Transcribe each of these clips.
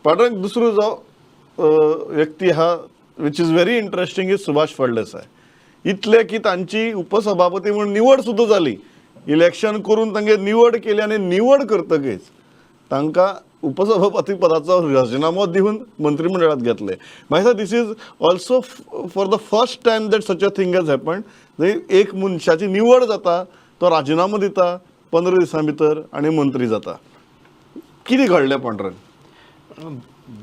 पांडुरंग दुसरो जो व्यक्ती हा which is very interesting is Subhash Phaldesai. इतले की तांची उपसभापती म्हणून निवड सुद्धा जाली, इलेक्शन करून तांगे निवड केली आणि निवड करतकीच तांकां उपसभापती पदाचो राजिनामो दिवन मंत्रिमंडळात घेतले. म्हाका this is also for the first time that such a thing has happened. एक मनशाची निवड जाता, तो राजिनामो दिता 15 दिसां भितर आणि मंत्री जाता. कितें घडलें पांडुरंग?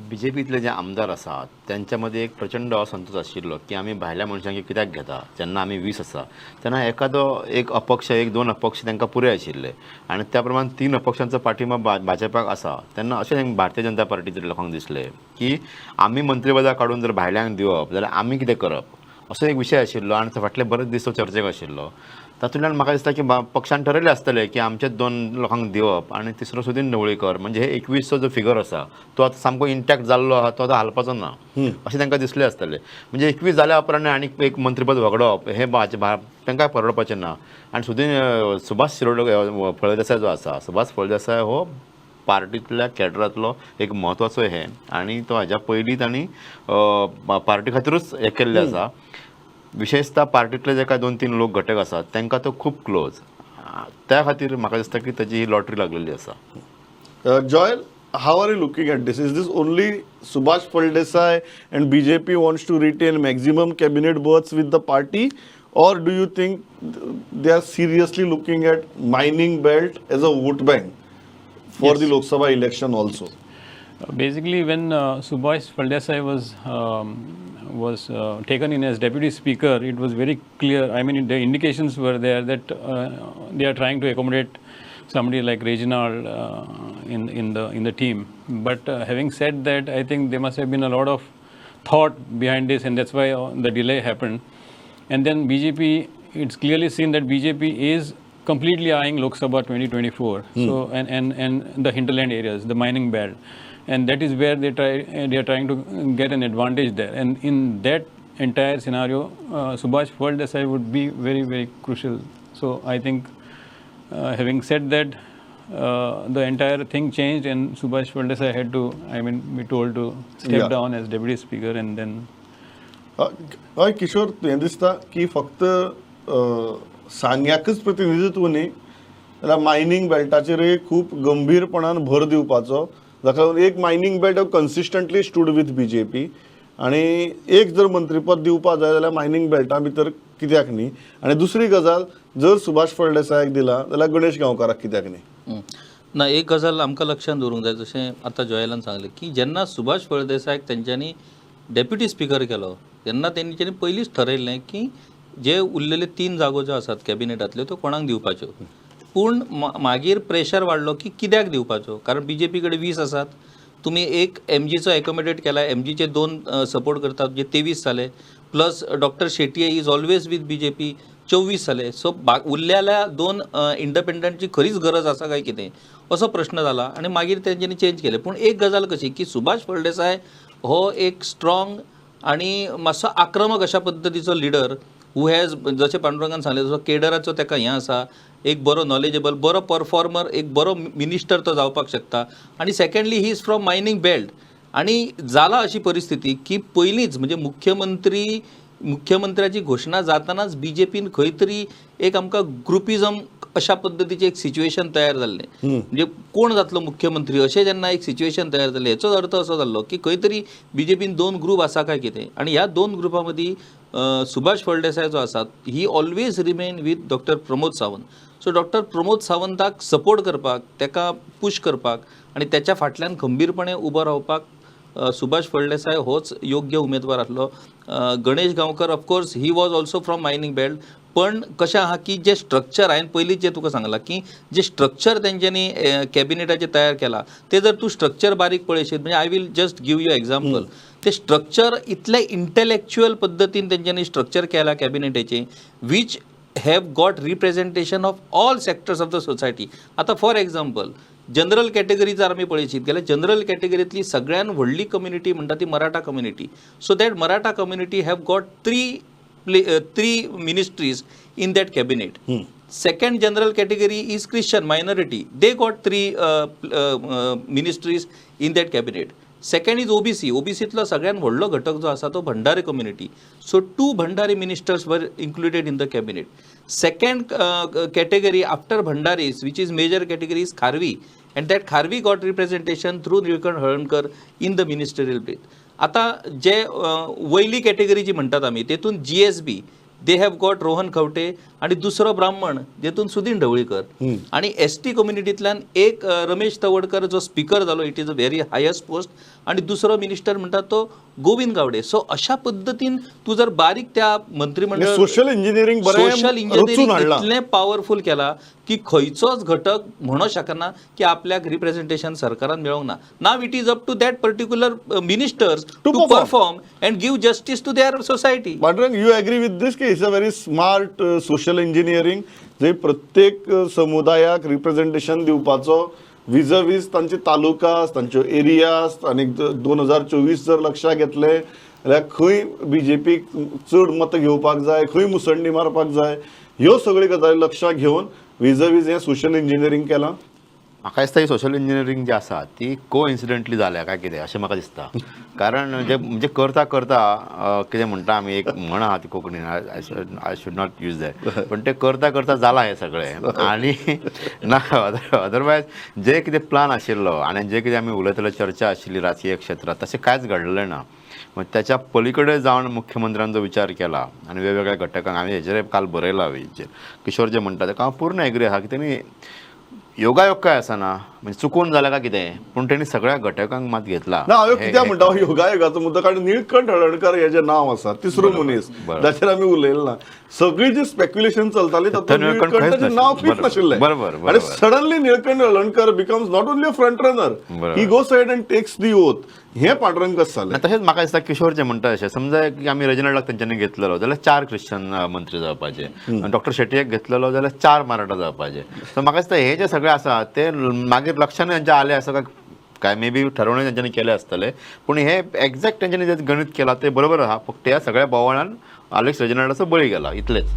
बीजेपीतले जे आमदार आसात त्यांच्यामध्ये एक प्रचंड असंतोष आशिल्लो की आम्ही भायल्या मनशांक कित्याक घेता. जेन्ना आमी 20 आसा तेन्ना एक अपक्ष 1-2 अपक्ष तांकां पुरे आशिल्ले आणि त्या प्रमाण 3 अपक्षांचो पाठिंबा भाजपाक आसा. तेन्ना अशें भारतीय जनता पार्टीच्या लोकांक दिसलें की आमी मंत्रीपदां काडून जर भायल्यांक दिवप जाल्यार आमी कितें करप असो एक विशय आशिल्लो आणि तो फाटले बरेच दीस तो चर्चेक आशिल्लो. तातूंतल्यान म्हाका दिसता की पक्षान ठरयलें आसतलें की आमचे 2 लोकांक दिवप आणि तिसरो सुदीन ढवळीकर म्हणजे हे 21चो जो फिगर आसा तो आतां सामको इंटॅक्ट जाल्लो आहा, तो आतां हालपाचो ना अशें तांकां दिसलें आसतलें. म्हणजे 21 जाल्या उपरांत आनीक एक मंत्रीपद वगडप हे तांकां परवडपाचें ना. आणि सुदीन सुभाष फळदेसाय जो आसा, सुभाष फळदेसाय हो पार्टींतल्या कॅडरांतलो एक म्हत्वाचो हे आणि तो हाज्या पयलीं तांणी पार्टी खातीरूच हें केल्लें आसा. विशेषतः पार्टींतले जे काय 2-3 लोक घटक आसात तांकां तो खूब क्लोज. त्या खातीर म्हाका दिसता की ताची ही लॉटरी लागलेली आसा. Joel, how are you looking at this? Is this only Subhash Phaldesai and BJP wants to retain maximum cabinet berths with the party, or do you think they are seriously looking at mining belt as a vote bank for the Lok Sabha election also? Basically, when Subhash Phaldesai was taken in as deputy speaker, it was very clear. I mean, the indications were there that they are trying to accommodate somebody like Reginald in the team. But having said that, I think there must have been a lot of thought behind this, and that's why the delay happened. And then BJP, it's clearly seen that BJP is completely eyeing Lok Sabha 2024. So and the hinterland areas, the mining belt, and that is where they are trying to get an advantage there. And in that entire scenario, Subhash Phaldesai would be very, very crucial. So I think, having said that, the entire thing changed, and Subhash Phaldesai had to, be told to step down as deputy speaker, and then. हय किशोर, तुवें दिसता की फक्त सांग्याकच प्रतिनिधित्व न्ही, जाल्यार mining बेल्टाचेरय खूब गंभीरपणान भर दिवपाचो, जाका एक mining belt consistently stood with BJP, आणि एक जर मंत्रीपद दिवपा जाय जाल्यार मायनिंग बेल्टा भितर कित्याक न्ही. आणि दुसरी गजाल, जर सुभाष फळदेसायाक दिला जाल्यार गणेश गांवकाराक कित्याक न्ही. ना, एक गजाल आमकां लक्षात दवरूंक जाय, जशें आतां जॉयलान सांगलें की जेन्ना सुभाष फळदेसायाक तेंच्यांनी डेप्युटी स्पीकर केलो तेन्ना तेंच्यांनी पयलींच ठरयल्लें की जे उरलेले 3 जागो ज्यो आसात कॅबिनेटांतल्यो त्यो कोणाक दिवपाच्यो. पूण मागीर प्रेशर वाडलो की कित्याक दिवपाच्यो, कारण बीजेपी कडेन 20 आसात, तुमी एक एमजीचो एकोमोडेट केला, एमजीचे 2 सपोर्ट करतात जे 23 जाले, plus doctor Shetye is always with BJP 24 जाले. सो उरलेल्या 2 इंडिपेंडंटची खरीच गरज आसा काय कितें असो प्रश्न जाला आणि मागीर तेंच्यांनी चेंज केले. पूण एक गजाल कशी की सुभाष फळदेसाय हो एक स्ट्रॉंग आणि मातसो आक्रमक अशा पद्दतीचो लिडर हू हॅज, जशें पांडुरंगान सांगलें तसो केडराचो ताका हें आसा, एक बरो नॉलेजेबल, बरो परफॉर्मर, एक बरो मिनिस्टर तो जावपाक शकता. आणि secondly he is from mining belt. आणि जाला अशी परिस्थिती की पयलींच म्हणजे मुख्यमंत्र्याची घोशणा जातानाच बीजेपीन खंय तरी एक आमकां ग्रुपिजम अशा पद्दतीचें एक सिच्युएशन तयार जाल्लें, म्हणजे कोण जातलो मुख्यमंत्री अशें जेन्ना एक सिच्युएशन तयार जालें, हेचो अर्थ असो जाल्लो की खंय तरी बीजेपीन 2 ग्रुप आसा काय कितें. आणि ह्या 2 ग्रुपां मदीं सुभाष फळदेसाय जो आसा he always remain with doctor Pramod Sawant. So doctor Pramod सावंताक सपोर्ट करपाक, ताका पुश करपाक आणि त्याच्या फाटल्यान खंबीरपणे उबो रावपाक सुभाष फळदेसाय होच योग्य उमेदवार आसलो. Ganesh Gaonkar of course he was also from mining belt. पण कशें आहा की जे स्ट्रक्चर हांवें पयलींच जे तुका सांगलां की जे स्ट्रक्चर तेंच्यांनी कॅबिनेटाचें तयार केलां ते जर तूं स्ट्रक्चर बारीक पळयशीत, म्हणजे I will just give you example, ते स्ट्रक्चर इतले इंटेलेक्च्युअल पद्दतीन तेंच्यांनी स्ट्रक्चर केला कॅबिनेटाचें, which have got representation of all sectors of the society. आतां फॉर एक्झाम्पल जनरल कॅटेगरी जर आमी पळयशीत जाल्यार जनरल कॅटेगरींतली सगळ्यान व्हडली कम्युनिटी म्हणटा ती Maratha community. So that Maratha community have got 3 ministries in that cabinet. Second general category is Christian minority. They got 3 ministries in that cabinet. Second is OBC. ओबीसीतलो सगळ्यात व्हडलो घटक जो आसा तो Bhandari community. So 2 Bhandari ministers were included in the cabinet. Second category after Bhandaris which is major category is Kharvi, and that Kharvi got representation through Nilkant Halankar in the ministerial bid. आता जे वयली कॅटेगरी जी म्हणतात आमी तेतून GSB they have got Rohan Khaunte आणि दुसरो ब्राह्मण जेतून सुदीन ढवळीकर आणि ST कम्युनिटींतल्यान एक रमेश तवडकर जो स्पीकर जालो, it is a very highest post, आणि दुसरो मिनिस्टर म्हणतात तो गोविंद गावडे. सो अशा पद्धतीन तू जर बारीक त्या मंत्रिमंडळ सोशल इंजिनिअरिंग सोशल इंजिनिअरिंग इतले पॉवरफुल केला की खंयचोच घटक म्हणू शकना की आपल्याक रिप्रेझेंटेशन सरकारान मेळोंक ना. नाव it is up to that particular ministers to perform and give justice to their society. Pandurang, you agree with this की it's a very smart social engineering जे प्रत्येक समुदायाक रिप्रेझेंटेशन दिवपाचो विज तांचे तालुकास, तांच्यो एरियाज, आनी 2024 जर लक्षात घेतले जाल्यार खंय बीजेपीक चड मतां घेवपाक जाय, खंय मुसंडी मारपाक जाय, ह्यो सगळ्यो गजाली लक्षात घेवन विज हें सोशल इंजिनियरिंग केलां. म्हाका दिसता ही सोशल इंजिनियरिंग जी आसा ती को इन्सिडेंटली जाल्या काय कितें अशें म्हाका दिसता. कारण जे म्हणजे करता करता कितें म्हणटा आमी, एक म्हण आहा ती कोंकणीन, I should not use that, पण ते करता करता जालां हें सगळें. आनी ना अदरवायज जे कितें प्लान आशिल्लो आनी जे कितें आमी उलयताले, चर्चा आशिल्ली राजकीय क्षेत्रात, तशें कांयच घडलें ना. मग त्याच्या पलीकडे जावन मुख्यमंत्र्यांचो विचार केला आणि वेगवेगळ्या घटकांक हांवें हेजेर काल बरयला हांवें किशोर जे म्हणटा तेका हांव पूर्ण एग्री आहा की तेणी योगायोग काय आसना, म्हणजे चुकून जालें काय कितें, पूण तेणी सगळ्या घटकांक मात घेतला. ना हांव कित्याक म्हणटा योगायोगाचो मुद्दो, कारण निळकंठ हळर्णकर हे जे नांव आसा, तिसरो मनीस जाचेर आमी उलयलें ना, सगळी जी स्पेक्युलेशन चलताली तातूंत निळकंठाचें नांव फिक्स नाशिल्लें. आनी suddenly Nilkanth Halarnkar becomes not only a front runner, he goes ahead and text the oath. हें पांडुरंग कशें जालें. तशेंच म्हाका दिसता किशोर जे म्हणटा तशें, समजा की आमी रेजिनल्डाक तेंच्यांनी घेतलेलो जाल्यार 4 क्रिश्चन मंत्री जावपाचे, डॉक्टर शेट्टीक घेतलेलो जाल्यार 4 मराठा जावपाचे. सो म्हाका दिसता हे जे सगळें आसा ते मागीर लक्षांनी तेंच्या आले आसा काय, मे बी ठरवणे तेंच्यांनी केले आसतले, पूण हे एक्झॅक्ट तेंच्यांनी जे गणित केला ते बरोबर आहा. फक्त ह्या सगळ्या बोवाळान अलेक्स रेजिनल्डाचो बळी गेला, इतलेंच.